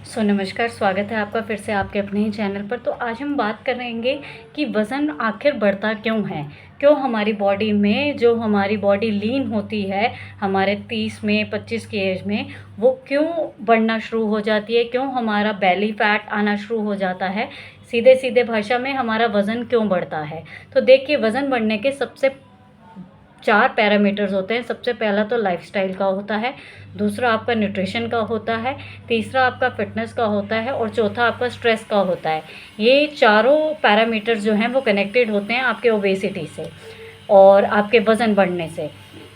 नमस्कार, स्वागत है आपका फिर से आपके अपने ही चैनल पर। तो आज हम बात करेंगे कि वज़न आखिर बढ़ता क्यों है? क्यों हमारी बॉडी में जो हमारी बॉडी लीन होती है, हमारे 30 में 25 की एज में, वो क्यों बढ़ना शुरू हो जाती है? क्यों हमारा बेली फैट आना शुरू हो जाता है? सीधे-सीधे भाषा में हमारा वज़न क्यों बढ़ता है? तो देखिए, वज़न बढ़ने के सबसे 4 पैरामीटर्स होते हैं। सबसे पहला तो लाइफ़स्टाइल का होता है, दूसरा आपका न्यूट्रिशन का होता है, तीसरा आपका फ़िटनेस का होता है और चौथा आपका स्ट्रेस का होता है। ये चारों पैरामीटर्स जो हैं वो कनेक्टेड होते हैं आपके ओबेसिटी से और आपके वज़न बढ़ने से।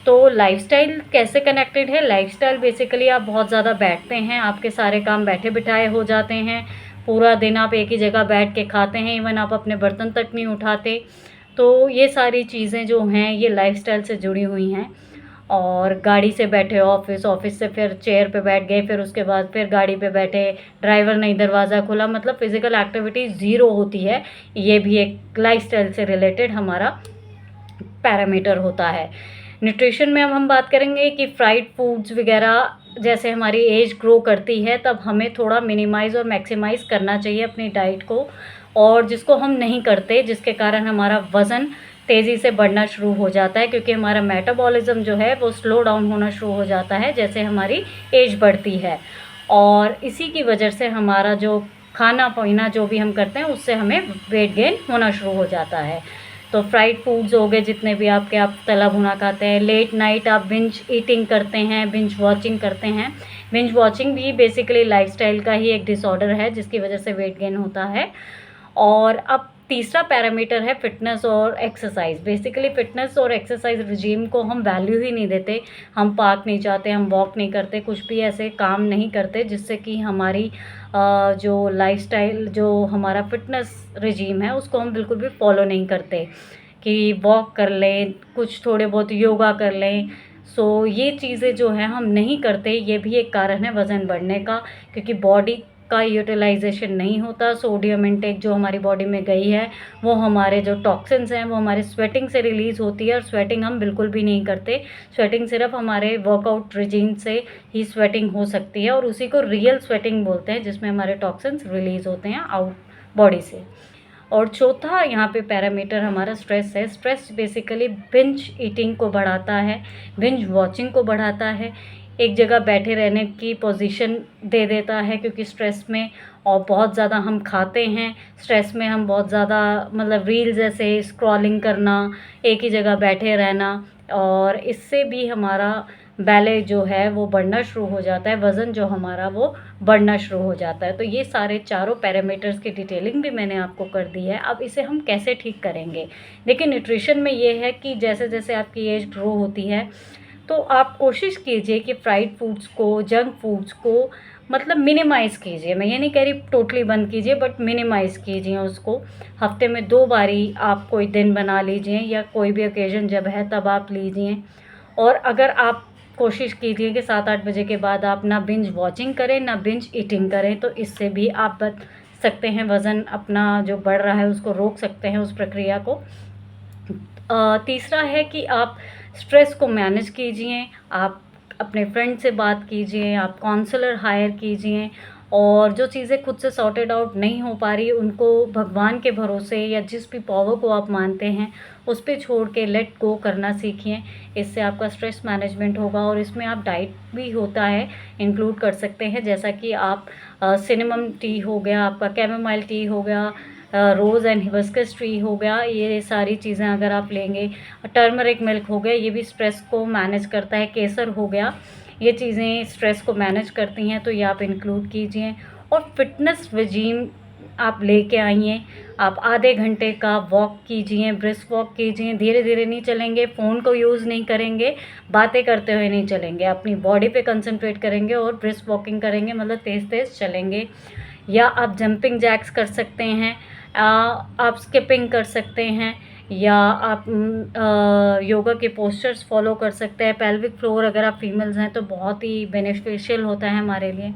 तो लाइफ़स्टाइल कैसे कनेक्टेड है? लाइफ़स्टाइल बेसिकली आप बहुत ज़्यादा बैठते हैं, आपके सारे काम बैठे-बिठाए हो जाते हैं, पूरा दिन आप एक ही जगह बैठ के खाते हैं, इवन आप अपने बर्तन तक नहीं उठाते। तो ये सारी चीज़ें जो हैं ये लाइफ़स्टाइल से जुड़ी हुई हैं। और गाड़ी से बैठे ऑफ़िस, ऑफ़िस से फिर चेयर पे बैठ गए, फिर उसके बाद फिर गाड़ी पे बैठे, ड्राइवर नहीं दरवाज़ा खोला, मतलब फ़िज़िकल एक्टिविटी ज़ीरो होती है। ये भी एक लाइफ़स्टाइल से रिलेटेड हमारा पैरामीटर होता है। न्यूट्रिशन में अब हम बात करेंगे कि फ्राइड फूड्स वग़ैरह जैसे हमारी एज ग्रो करती है तब हमें थोड़ा मिनिमाइज़ और मैक्सिमाइज़ करना चाहिए अपनी डाइट को, और जिसको हम नहीं करते, जिसके कारण हमारा वज़न तेज़ी से बढ़ना शुरू हो जाता है, क्योंकि हमारा मेटाबॉलिज़्म जो है वो स्लो डाउन होना शुरू हो जाता है जैसे हमारी एज बढ़ती है। और इसी की वजह से हमारा जो खाना-पीना जो भी हम करते हैं उससे हमें वेट गेन होना शुरू हो जाता है। तो फ्राइड फूड्स हो गए जितने भी आपके, आप तला भुना खाते हैं, लेट नाइट आप बिंज ईटिंग करते हैं, बिंज वॉचिंग करते हैं। बिंज वॉचिंग भी बेसिकली लाइफ़स्टाइल का ही एक डिसऑर्डर है जिसकी वजह से वेट गेन होता है। और अब तीसरा पैरामीटर है फ़िटनेस और एक्सरसाइज़। बेसिकली फ़िटनेस और एक्सरसाइज़ रिजीम को हम वैल्यू ही नहीं देते। हम पार्क नहीं जाते, हम वॉक नहीं करते, कुछ भी ऐसे काम नहीं करते जिससे कि हमारी जो लाइफ़स्टाइल, जो हमारा फ़िटनेस रिजीम है उसको हम बिल्कुल भी फ़ॉलो नहीं करते कि वॉक कर लें, कुछ थोड़े बहुत योगा कर लें। सो ये चीज़ें जो हैं हम नहीं करते, ये भी एक कारण है वज़न बढ़ने का, क्योंकि बॉडी का यूटिलाइज़ेशन नहीं होता। सोडियम इनटेक जो हमारी बॉडी में गई है, वो हमारे जो टॉक्सिन्स हैं वो हमारे स्वेटिंग से रिलीज़ होती है, और स्वेटिंग हम बिल्कुल भी नहीं करते। स्वेटिंग सिर्फ़ हमारे वर्कआउट रिजीम से ही स्वेटिंग हो सकती है, और उसी को रियल स्वेटिंग बोलते हैं जिसमें हमारे टॉक्सिन्स रिलीज़ होते हैं आउट बॉडी से। और चौथा यहाँ पे पैरामीटर हमारा स्ट्रेस है। स्ट्रेस बेसिकली बिंज ईटिंग को बढ़ाता है, बिंज वॉचिंग को बढ़ाता है, एक जगह बैठे रहने की पोजीशन दे देता है, क्योंकि स्ट्रेस में और बहुत ज़्यादा हम खाते हैं, स्ट्रेस में हम बहुत ज़्यादा, मतलब रील्स ऐसे स्क्रॉलिंग करना, एक ही जगह बैठे रहना, और इससे भी हमारा बैले जो है वो बढ़ना शुरू हो जाता है, वज़न जो हमारा वो बढ़ना शुरू हो जाता है। तो ये सारे चारों पैरामीटर्स की डिटेलिंग भी मैंने आपको कर दी है। अब इसे हम कैसे ठीक करेंगे? देखिए, न्यूट्रिशन में ये है कि जैसे-जैसे आपकी एज ग्रो होती है, तो आप कोशिश कीजिए कि फ्राइड फूड्स को, जंक फूड्स को मतलब मिनिमाइज़ कीजिए। मैं ये नहीं कह रही टोटली बंद कीजिए, बट मिनिमाइज़ कीजिए उसको। हफ़्ते में 2 बारी आप कोई दिन बना लीजिए, या कोई भी ओकेज़न जब है तब आप लीजिए। और अगर आप कोशिश कीजिए कि 7-8 बजे के बाद आप ना बिंज वॉचिंग करें, ना बिंज ईटिंग करें, तो इससे भी आप बच सकते हैं, वज़न अपना जो बढ़ रहा है उसको रोक सकते हैं, उस प्रक्रिया को। तीसरा है कि आप स्ट्रेस को मैनेज कीजिए, आप अपने फ्रेंड से बात कीजिए, आप काउंसलर हायर कीजिए, और जो चीज़ें खुद से सॉर्टेड आउट नहीं हो पा रही उनको भगवान के भरोसे या जिस भी पावर को आप मानते हैं उस पे छोड़ के लेट गो करना सीखिए। इससे आपका स्ट्रेस मैनेजमेंट होगा, और इसमें आप डाइट भी होता है इंक्लूड कर सकते हैं, जैसा कि आप सिनेमम टी हो गया, आपका कैमोमाइल टी हो गया, रोज़ एंड हिबिस्कस ट्री हो गया, ये सारी चीज़ें अगर आप लेंगे, टर्मरिक मिल्क हो गया, ये भी स्ट्रेस को मैनेज करता है, केसर हो गया, ये चीज़ें स्ट्रेस को मैनेज करती हैं, तो ये आप इंक्लूड कीजिए। और फिटनेस रेजीम आप लेके आइए। आप आधे घंटे का वॉक कीजिए, ब्रिस्क वॉक कीजिए, धीरे-धीरे नहीं चलेंगे, फ़ोन को यूज़ नहीं करेंगे, बातें करते हुए नहीं चलेंगे, अपनी बॉडी पे कंसंट्रेट करेंगे और ब्रिस्क वॉकिंग करेंगे, मतलब तेज़-तेज़ चलेंगे। या आप जंपिंग जैक्स कर सकते हैं, आप स्किपिंग कर सकते हैं, या आप योगा के पोस्चर्स फॉलो कर सकते हैं। पेल्विक फ्लोर अगर आप फीमेल्स हैं तो बहुत ही बेनिफिशियल होता है हमारे लिए।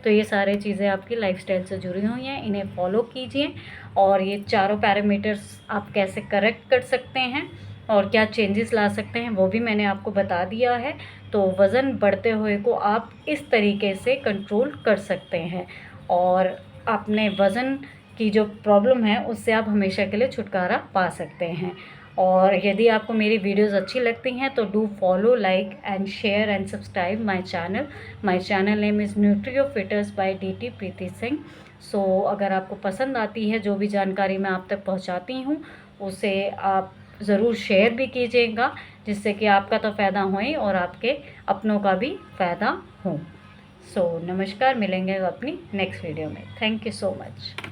तो ये सारी चीज़ें आपकी लाइफस्टाइल से जुड़ी हुई हैं, इन्हें फॉलो कीजिए, और ये चारों पैरामीटर्स आप कैसे करेक्ट कर सकते हैं और क्या चेंजेस ला सकते हैं वो भी मैंने आपको बता दिया है। तो वज़न बढ़ते हुए को आप इस तरीके से कंट्रोल कर सकते हैं और अपने वज़न की जो प्रॉब्लम है उससे आप हमेशा के लिए छुटकारा पा सकते हैं। और यदि आपको मेरी वीडियोस अच्छी लगती हैं तो do follow, like and share and subscribe my channel. My channel name is Nutrio fitters by DT Preeti Singh. So अगर आपको पसंद आती है जो भी जानकारी मैं आप तक पहुंचाती हूं, उसे आप ज़रूर शेयर भी कीजिएगा, जिससे कि आपका तो फ़ायदा होए और आपके अपनों का भी फ़ायदा हो। सो नमस्कार, मिलेंगे अपनी नेक्स्ट वीडियो में। Thank you so much.